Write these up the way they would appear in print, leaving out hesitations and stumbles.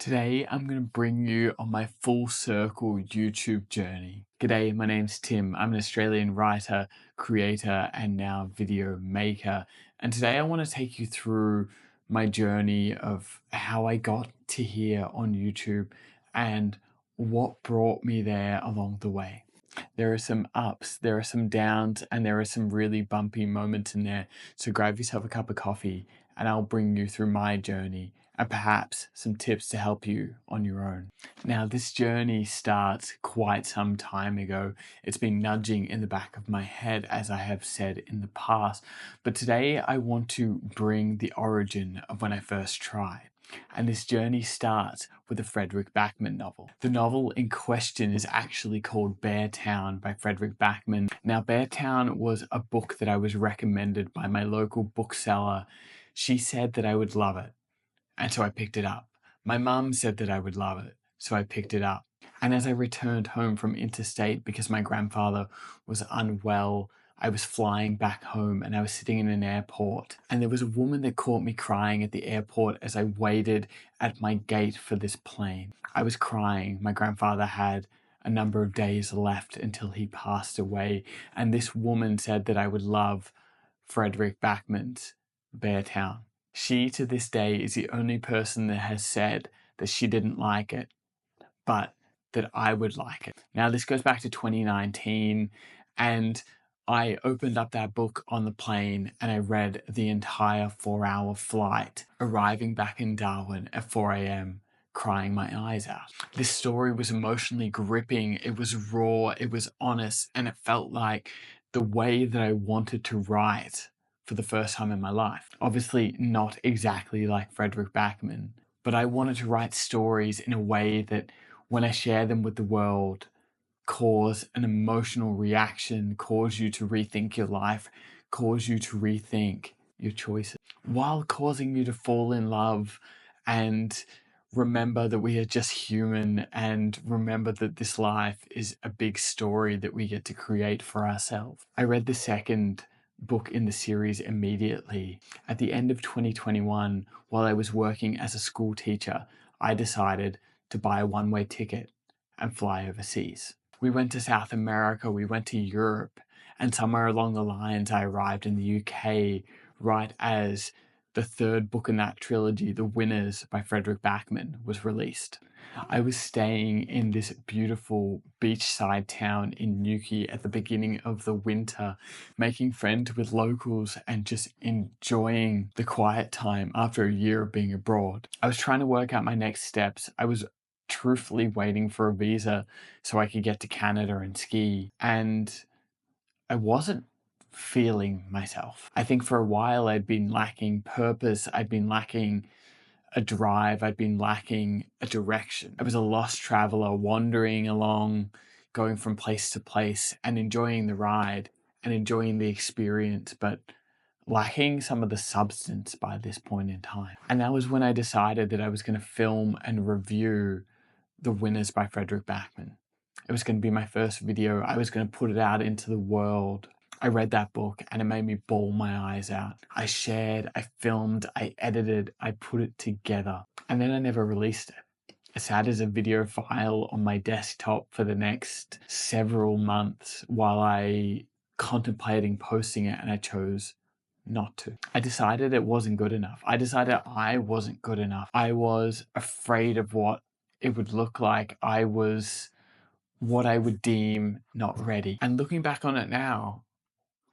Today, I'm going to bring you on my full circle YouTube journey. G'day, my name's Tim. I'm an Australian writer, creator, and now video maker. And today I want to take you through my journey of how I got to here on YouTube and what brought me there along the way. There are some ups, there are some downs, and there are some really bumpy moments in there. So grab yourself a cup of coffee and I'll bring you through my journey and perhaps some tips to help you on your own. Now, this journey starts quite some time ago. It's been nudging in the back of my head, as I have said in the past. But today I want to bring the origin of when I first tried. And this journey starts with a Fredrik Backman novel. The novel in question is actually called Beartown by Fredrik Backman. Now, Beartown was a book that I was recommended by my local bookseller. She said that I would love it, and so I picked it up. My mum said that I would love it, so I picked it up. And as I returned home from interstate because my grandfather was unwell, I was flying back home and I was sitting in an airport, and there was a woman that caught me crying at the airport as I waited at my gate for this plane. I was crying. My grandfather had a number of days left until he passed away, and this woman said that I would love Fredrik Backman's Beartown. She, to this day, is the only person that has said that she didn't like it, but that I would like it. Now, this goes back to 2019, and I opened up that book on the plane and I read the entire 4-hour flight, arriving back in Darwin at 4 a.m., crying my eyes out. This story was emotionally gripping, it was raw, it was honest, and it felt like the way that I wanted to write for the first time in my life. Obviously not exactly like Fredrik Backman, but I wanted to write stories in a way that when I share them with the world, cause an emotional reaction, cause you to rethink your life, cause you to rethink your choices, while causing you to fall in love and remember that we are just human, and remember that this life is a big story that we get to create for ourselves. I read the second book in the series immediately. At the end of 2021, while I was working as a school teacher, I decided to buy a one-way ticket and fly overseas. We went to South America, we went to Europe, and somewhere along the lines I arrived in the UK right as the third book in that trilogy, The Winners by Fredrik Backman, was released. I was staying in this beautiful beachside town in Newquay at the beginning of the winter, making friends with locals and just enjoying the quiet time after a year of being abroad. I was trying to work out my next steps. I was truthfully waiting for a visa so I could get to Canada and ski, and I wasn't feeling myself. I think for a while I'd been lacking purpose, I'd been lacking a drive, I'd been lacking a direction. I was a lost traveler wandering along, going from place to place and enjoying the ride and enjoying the experience, but lacking some of the substance by this point in time. And that was when I decided that I was going to film and review The Winners by Fredrik Backman. It was going to be my first video. I was going to put it out into the world. I read that book and it made me bawl my eyes out. I shared, I filmed, I edited, I put it together, and then I never released it. It sat as a video file on my desktop for the next several months while I contemplating posting it, and I chose not to. I decided it wasn't good enough. I decided I wasn't good enough. I was afraid of what it would look like. I was what I would deem not ready. And looking back on it now,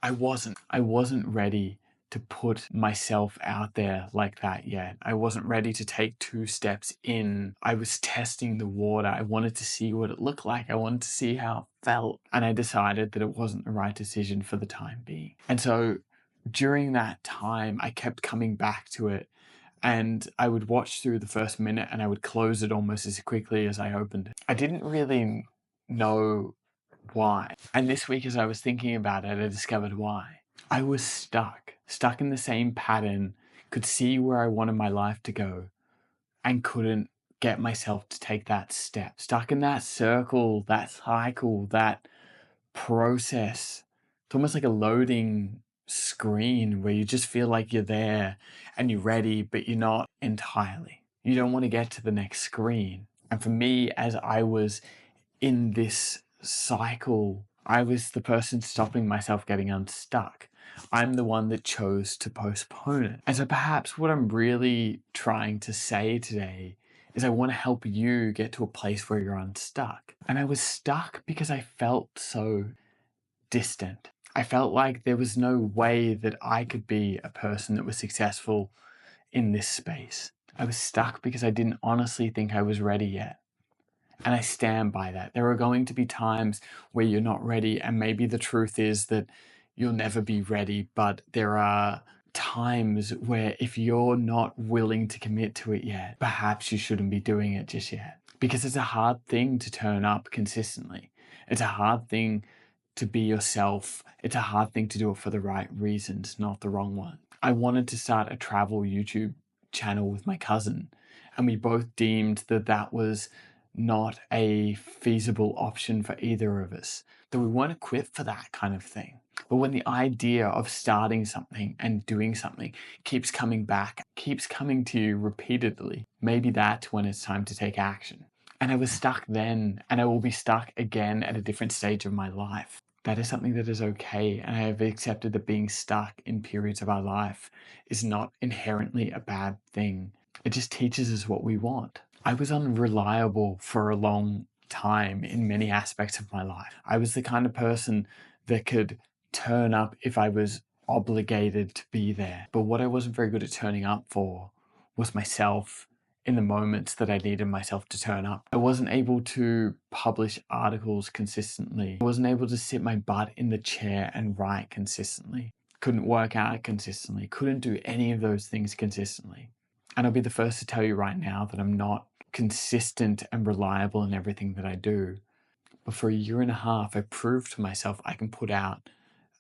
I wasn't ready to put myself out there like that yet. I wasn't ready to take 2 steps in. I was testing the water. I wanted to see what it looked like. I wanted to see how it felt. And I decided that it wasn't the right decision for the time being. And so during that time, I kept coming back to it, and I would watch through the first minute and I would close it almost as quickly as I opened it. I didn't really know why. And this week, as I was thinking about it, I discovered why. I was stuck in the same pattern, could see where I wanted my life to go, and couldn't get myself to take that step. Stuck in that circle, that cycle, that process. It's almost like a loading screen where you just feel like you're there and you're ready, but you're not entirely. You don't want to get to the next screen. And for me, as I was in this cycle, I was the person stopping myself getting unstuck. I'm the one that chose to postpone it. And so perhaps what I'm really trying to say today is I want to help you get to a place where you're unstuck. And I was stuck because I felt so distant. I felt like there was no way that I could be a person that was successful in this space. I was stuck because I didn't honestly think I was ready yet. And I stand by that. There are going to be times where you're not ready, and maybe the truth is that you'll never be ready, but there are times where if you're not willing to commit to it yet, perhaps you shouldn't be doing it just yet. Because it's a hard thing to turn up consistently. It's a hard thing to be yourself. It's a hard thing to do it for the right reasons, not the wrong one. I wanted to start a travel YouTube channel with my cousin, and we both deemed that that was not a feasible option for either of us, that we weren't equipped for that kind of thing. But when the idea of starting something and doing something keeps coming back, keeps coming to you repeatedly, maybe that's when it's time to take action. And I was stuck then, and I will be stuck again at a different stage of my life. That is something that is okay, and I have accepted that being stuck in periods of our life is not inherently a bad thing. It just teaches us what we want. I was unreliable for a long time in many aspects of my life. I was the kind of person that could turn up if I was obligated to be there. But what I wasn't very good at turning up for was myself in the moments that I needed myself to turn up. I wasn't able to publish articles consistently. I wasn't able to sit my butt in the chair and write consistently. Couldn't work out consistently. Couldn't do any of those things consistently. And I'll be the first to tell you right now that I'm not consistent and reliable in everything that I do. But for a year and a half, I proved to myself I can put out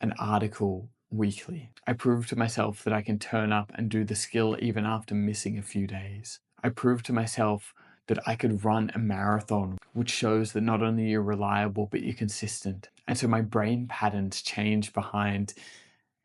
an article weekly. I proved to myself that I can turn up and do the skill even after missing a few days. I proved to myself that I could run a marathon, which shows that not only you're reliable, but you're consistent. And so my brain patterns changed behind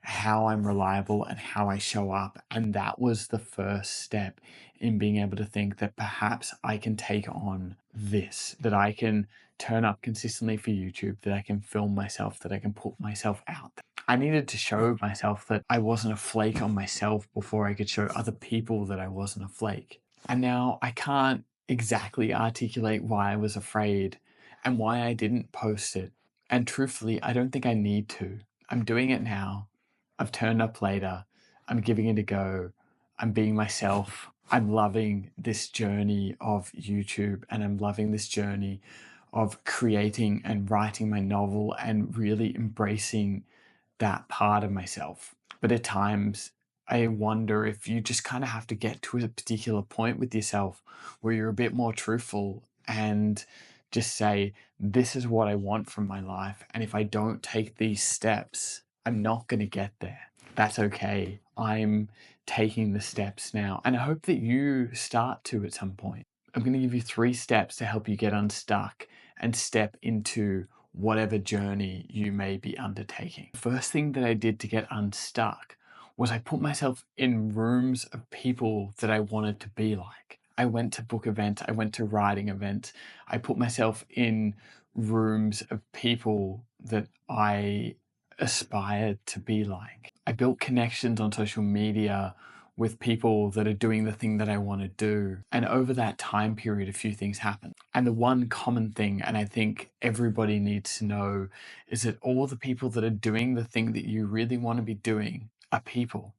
how I'm reliable and how I show up. And that was the first step in being able to think that perhaps I can take on this, that I can turn up consistently for YouTube, that I can film myself, that I can put myself out there. I needed to show myself that I wasn't a flake on myself before I could show other people that I wasn't a flake. And now I can't exactly articulate why I was afraid and why I didn't post it. And truthfully, I don't think I need to. I'm doing it now. I've turned up later. I'm giving it a go. I'm being myself. I'm loving this journey of YouTube, and I'm loving this journey of creating and writing my novel and really embracing that part of myself. But at times, I wonder if you just kind of have to get to a particular point with yourself where you're a bit more truthful and just say, this is what I want from my life. And if I don't take these steps, I'm not going to get there. That's okay. I'm taking the steps now. And I hope that you start to at some point. I'm going to give you 3 steps to help you get unstuck and step into whatever journey you may be undertaking. The first thing that I did to get unstuck was I put myself in rooms of people that I wanted to be like. I went to book events, I went to writing events. I put myself in rooms of people that I aspired to be like. I built connections on social media with people that are doing the thing that I want to do. And over that time period, a few things happened. And the one common thing, and I think everybody needs to know, is that all the people that are doing the thing that you really want to be doing are people.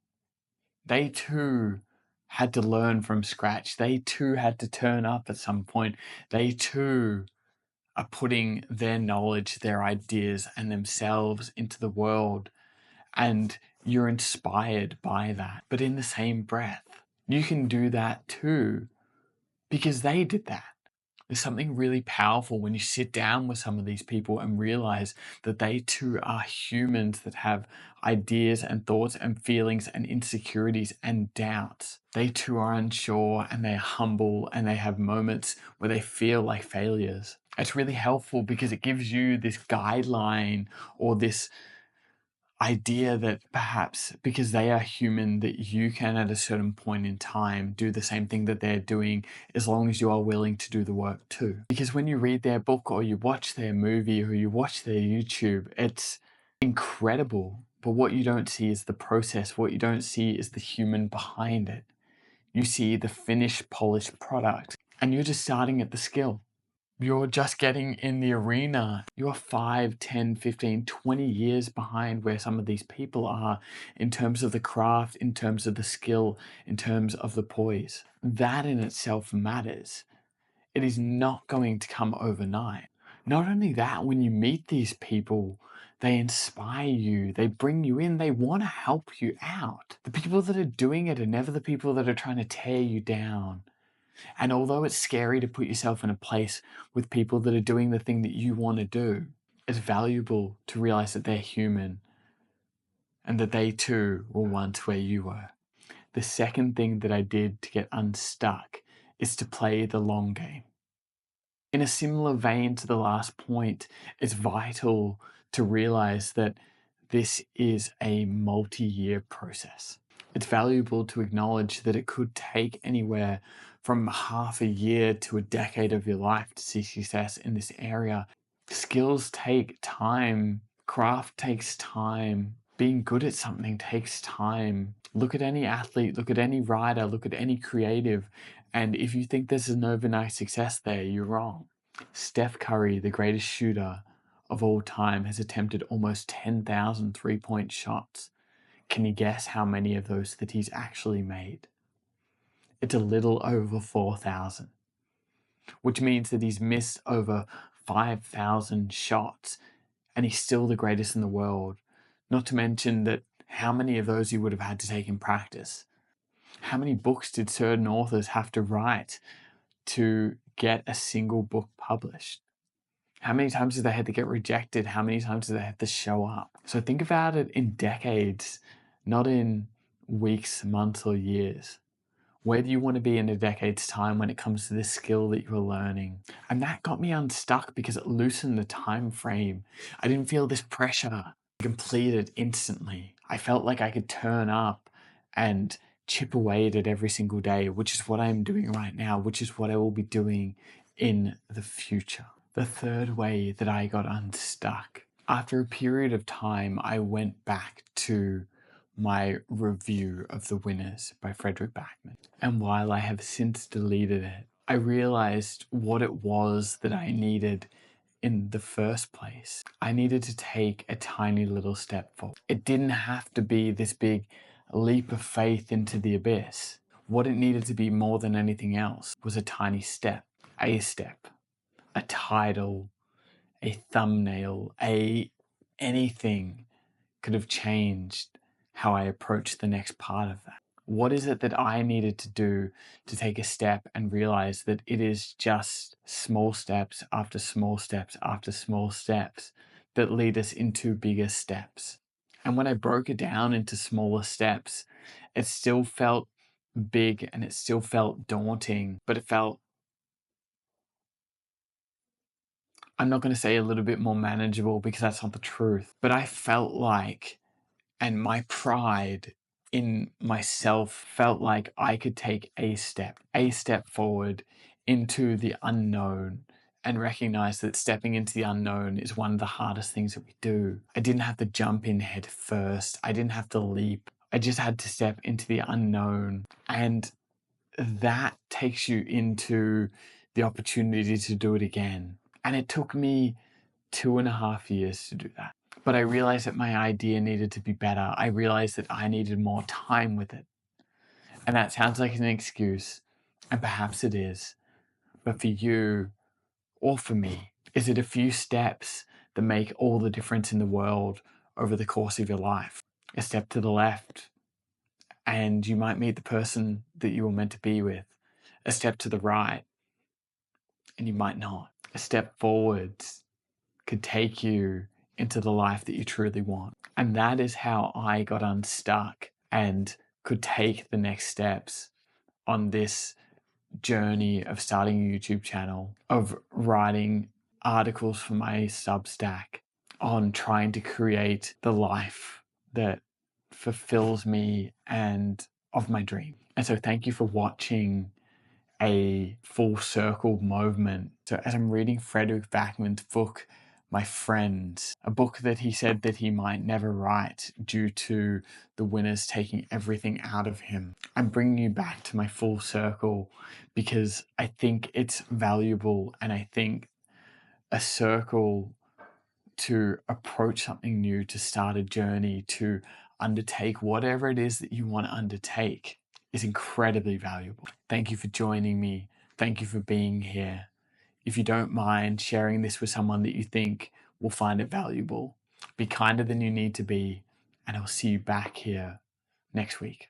They too had to learn from scratch. They too had to turn up at some point. They too are putting their knowledge, their ideas, and themselves into the world. And you're inspired by that. But in the same breath, you can do that too, because they did that. There's something really powerful when you sit down with some of these people and realize that they too are humans that have ideas and thoughts and feelings and insecurities and doubts. They too are unsure, and they're humble, and they have moments where they feel like failures. It's really helpful because it gives you this guideline or this idea that perhaps because they are human, that you can at a certain point in time do the same thing that they're doing, as long as you are willing to do the work too. Because when you read their book or you watch their movie or you watch their YouTube, it's incredible. But what you don't see is the process. What you don't see is the human behind it. You see the finished, polished product, and you're just starting at the skill. You're just getting in the arena. You're 5, 10, 15, 20 years behind where some of these people are in terms of the craft, in terms of the skill, in terms of the poise. That in itself matters. It is not going to come overnight. Not only that, when you meet these people, they inspire you, they bring you in, they want to help you out. The people that are doing it are never the people that are trying to tear you down. And although it's scary to put yourself in a place with people that are doing the thing that you want to do, it's valuable to realize that they're human and that they too were once where you were. The second thing that I did to get unstuck is to play the long game. In a similar vein to the last point, it's vital to realize that this is a multi-year process. It's valuable to acknowledge that it could take anywhere from half a year to a decade of your life to see success in this area. Skills take time. Craft takes time. Being good at something takes time. Look at any athlete, look at any writer, look at any creative, and if you think there's an overnight success there, you're wrong. Steph Curry, the greatest shooter of all time, has attempted almost 10,000 three-point shots. Can you guess how many of those that he's actually made? It's a little over 4,000, which means that he's missed over 5,000 shots and he's still the greatest in the world. Not to mention that how many of those he would have had to take in practice. How many books did certain authors have to write to get a single book published? How many times did they have to get rejected? How many times did they have to show up? So think about it in decades, not in weeks, months, or years. Where do you want to be in a decade's time when it comes to this skill that you're learning? And that got me unstuck because it loosened the time frame. I didn't feel this pressure to complete it instantly. I felt like I could turn up and chip away at it every single day, which is what I'm doing right now, which is what I will be doing in the future. The third way that I got unstuck, after a period of time, I went back to my review of The Winners by Fredrik Backman. And while I have since deleted it, I realized what it was that I needed in the first place. I needed to take a tiny little step forward. It didn't have to be this big leap of faith into the abyss. What it needed to be more than anything else was a tiny step, a title, a thumbnail, anything could have changed how I approached the next part of that. What is it that I needed to do to take a step and realize that it is just small steps after small steps after small steps that lead us into bigger steps? And when I broke it down into smaller steps, it still felt big and it still felt daunting, but it felt, I'm not going to say a little bit more manageable because that's not the truth, but I felt like, and my pride in myself felt like I could take a step forward into the unknown and recognize that stepping into the unknown is one of the hardest things that we do. I didn't have to jump in head first. I didn't have to leap. I just had to step into the unknown. And that takes you into the opportunity to do it again. And it took me 2.5 years to do that. But I realized that my idea needed to be better. I realized that I needed more time with it. And that sounds like an excuse, and perhaps it is. But for you, or for me, is it a few steps that make all the difference in the world over the course of your life? A step to the left, and you might meet the person that you were meant to be with. A step to the right, and you might not. A step forwards could take you into the life that you truly want. And that is how I got unstuck and could take the next steps on this journey of starting a YouTube channel, of writing articles for my Substack, on trying to create the life that fulfills me and of my dream. And so thank you for watching a full circle moment. So as I'm reading Fredrik Backman's book, My Friends, a book that he said that he might never write due to the winners taking everything out of him, I'm bringing you back to my full circle because I think it's valuable, and I think a circle to approach something new, to start a journey, to undertake whatever it is that you want to undertake is incredibly valuable. Thank you for joining me. Thank you for being here. If you don't mind sharing this with someone that you think will find it valuable, be kinder than you need to be, and I'll see you back here next week.